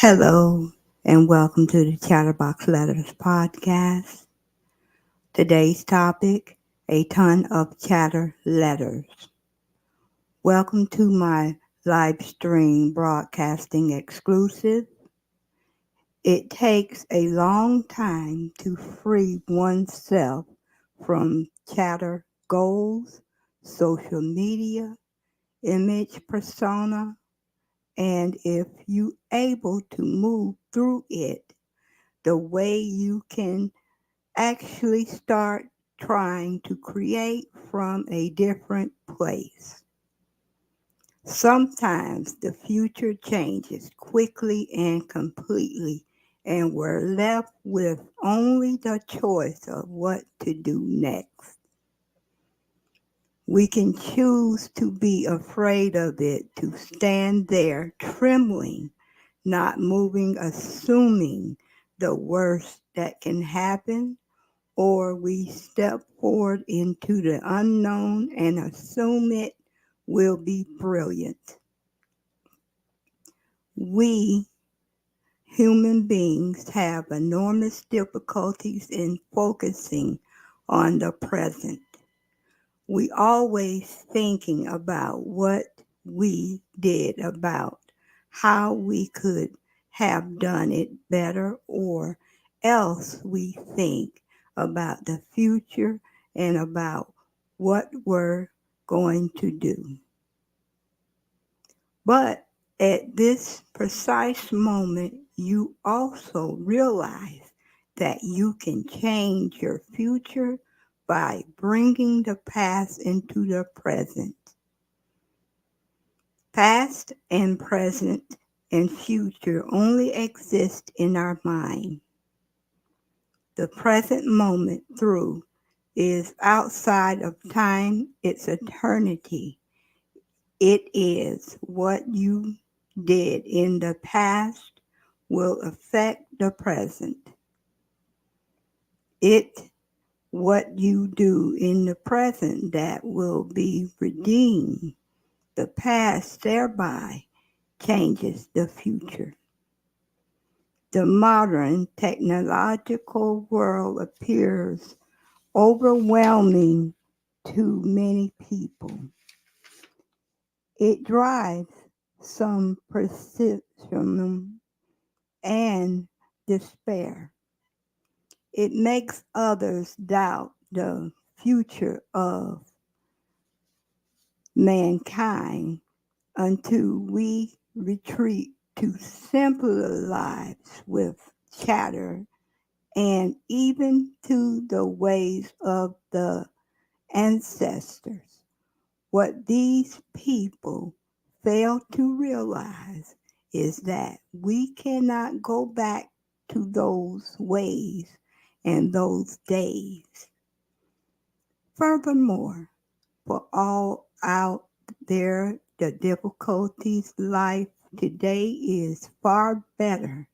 Hello, and welcome to the Chatterbox Letters podcast. Today's topic, a ton of chatter letters. Welcome to my live stream broadcasting exclusive. It takes a long time to free oneself from chatter goals, social media, image persona, and if you able to move through it the way you can actually start trying to create from a different place. Sometimes the future changes quickly and completely, and we're left with only the choice of what to do next. We can choose to be afraid of it, to stand there trembling, not moving, assuming the worst that can happen, or we step forward into the unknown and assume it will be brilliant. We human beings have enormous difficulties in focusing on the present. We always thinking about what we did, about how we could have done it better, or else we think about the future and about what we're going to do. But at this precise moment, you also realize that you can change your future by bringing the past into the present. Past and present and future only exist in our mind. The present moment through is outside of time, it's eternity. It is what you did in the past will affect the present. It what you do in the present that will be redeemed. The past thereby changes the future. The modern technological world appears overwhelming to many people. It drives some pessimism and despair. It makes others doubt the future of mankind until we retreat to simpler lives with chatter and even to the ways of the ancestors. What these people fail to realize is that we cannot go back to those ways and those days. Furthermore, for all out there, the difficulties life today is far better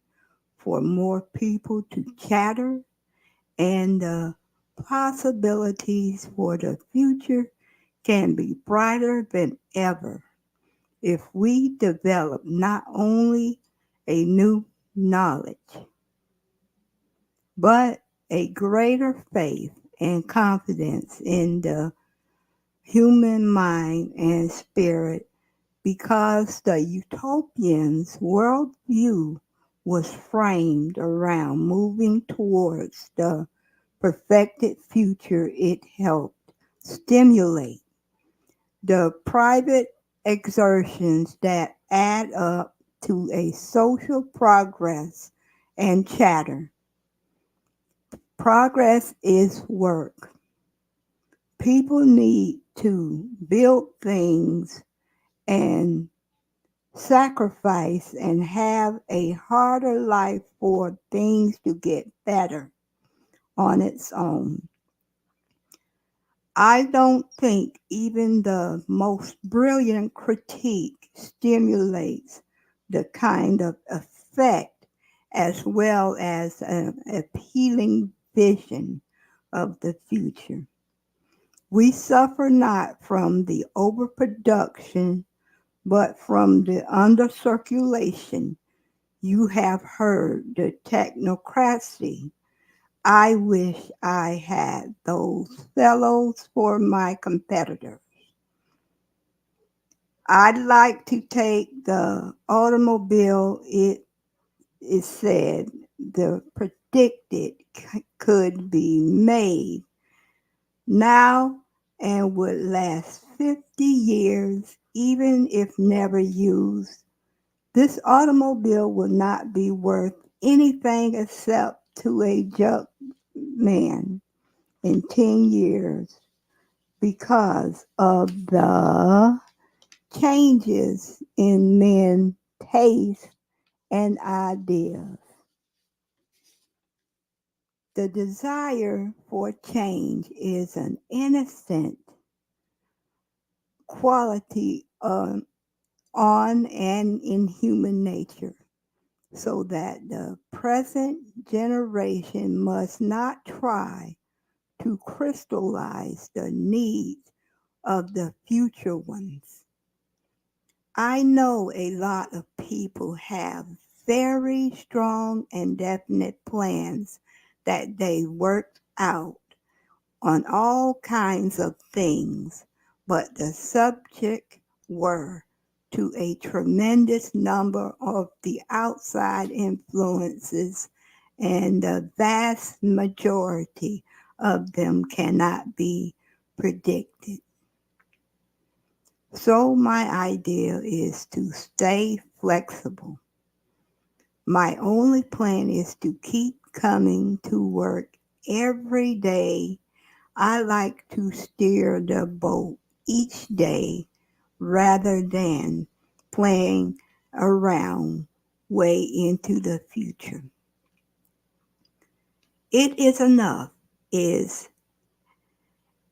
for more people to chatter, and the possibilities for the future can be brighter than ever if we develop not only a new knowledge, but a greater faith and confidence in the human mind and spirit, because the utopian's worldview was framed around moving towards the perfected future it helped stimulate. The private exertions that add up to a social progress and chatter. Progress is work. People need to build things and sacrifice and have a harder life for things to get better on its own. I don't think even the most brilliant critique stimulates the kind of effect as well as an appealing vision of the future. We suffer not from the overproduction, but from the under circulation. You have heard the technocracy. I wish I had those fellows for my competitors. I'd like to take the automobile, it is said, the predicted could be made now and would last 50 years, even if never used. This automobile will not be worth anything except to a junk man in 10 years because of the changes in men's taste and ideas. The desire for change is an innocent quality on and in human nature, so that the present generation must not try to crystallize the needs of the future ones. I know a lot of people have very strong and definite plans that they worked out on all kinds of things, but the subject were to a tremendous number of the outside influences, and the vast majority of them cannot be predicted. So my idea is to stay flexible. My only plan is to keep coming to work every day. I like to steer the boat each day rather than playing around way into the future. It is enough, is,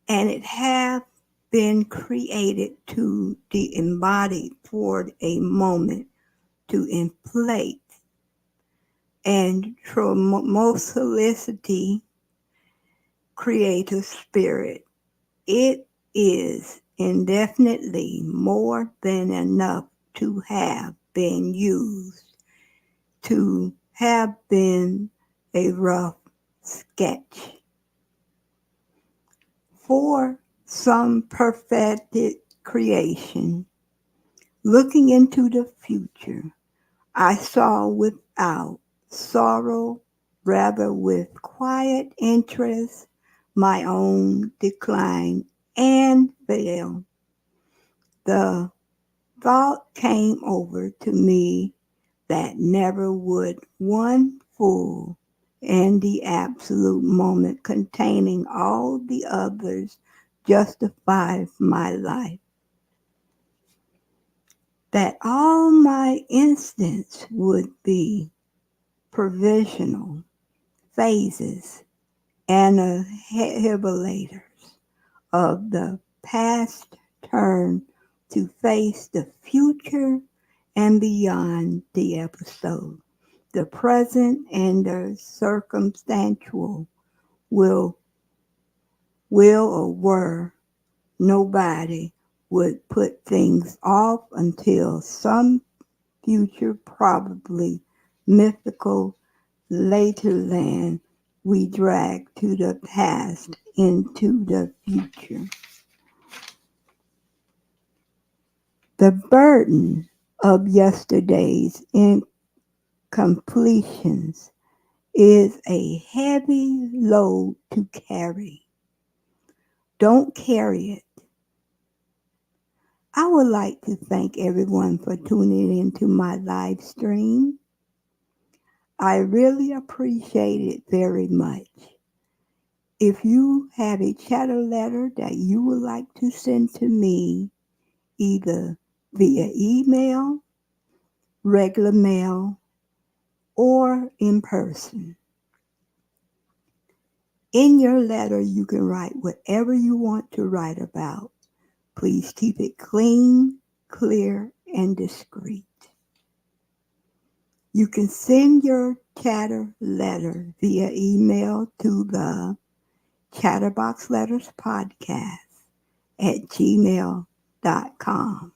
and it have been created to the embodied for a moment to inflate and tremendously creative spirit. It is indefinitely more than enough to have been used, to have been a rough sketch for some perfected creation. Looking into the future, I saw without sorrow, rather with quiet interest, my own decline and fail. The thought came over to me that never would one full and the absolute moment containing all the others justify my life. That all my instants would be provisional phases and inhibitors of the past turn to face the future and beyond the episode. The present and the circumstantial will or were nobody would put things off until some future, probably mythical later land we drag to the past into the future. The burden of yesterday's incompletions is a heavy load to carry. Don't carry it. I would like to thank everyone for tuning into my live stream. I really appreciate it very much. If you have a chatter letter that you would like to send to me, either via email, regular mail, or in person, in your letter you can write whatever you want to write about. Please keep it clean, clear, and discreet. You can send your chatter letter via email to the chatterboxletterspodcast@gmail.com.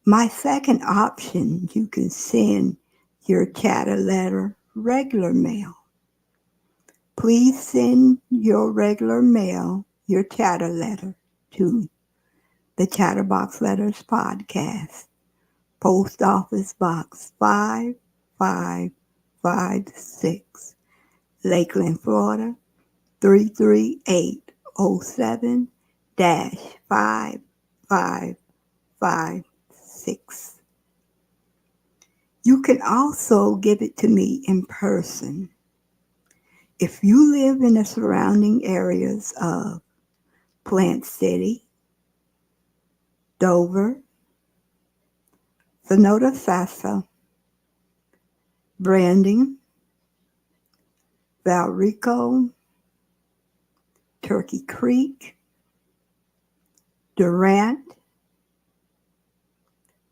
My second option, you can send your chatter letter regular mail. Please send your regular mail, your chatter letter, to the Chatterbox Letters Podcast, Post Office Box 5556, Lakeland, Florida 33807-5556. You can also give it to me in person. If you live in the surrounding areas of Plant City, Dover, Sonota Sassa, Branding, Valrico, Turkey Creek, Durant,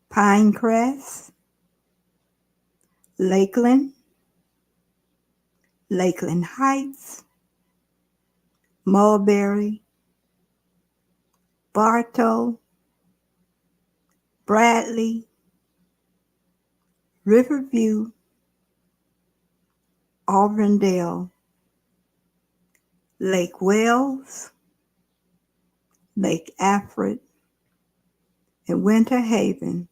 Pinecrest, Lakeland, Lakeland Heights, Mulberry, Bartow, Bradley, Riverview, Auburndale, Lake Wales, Lake Alfred, and Winter Haven,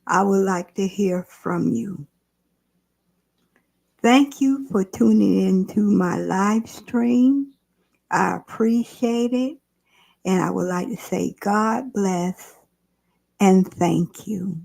I would like to hear from you. Thank you for tuning in to my live stream. I appreciate it, and I would like to say God bless and thank you.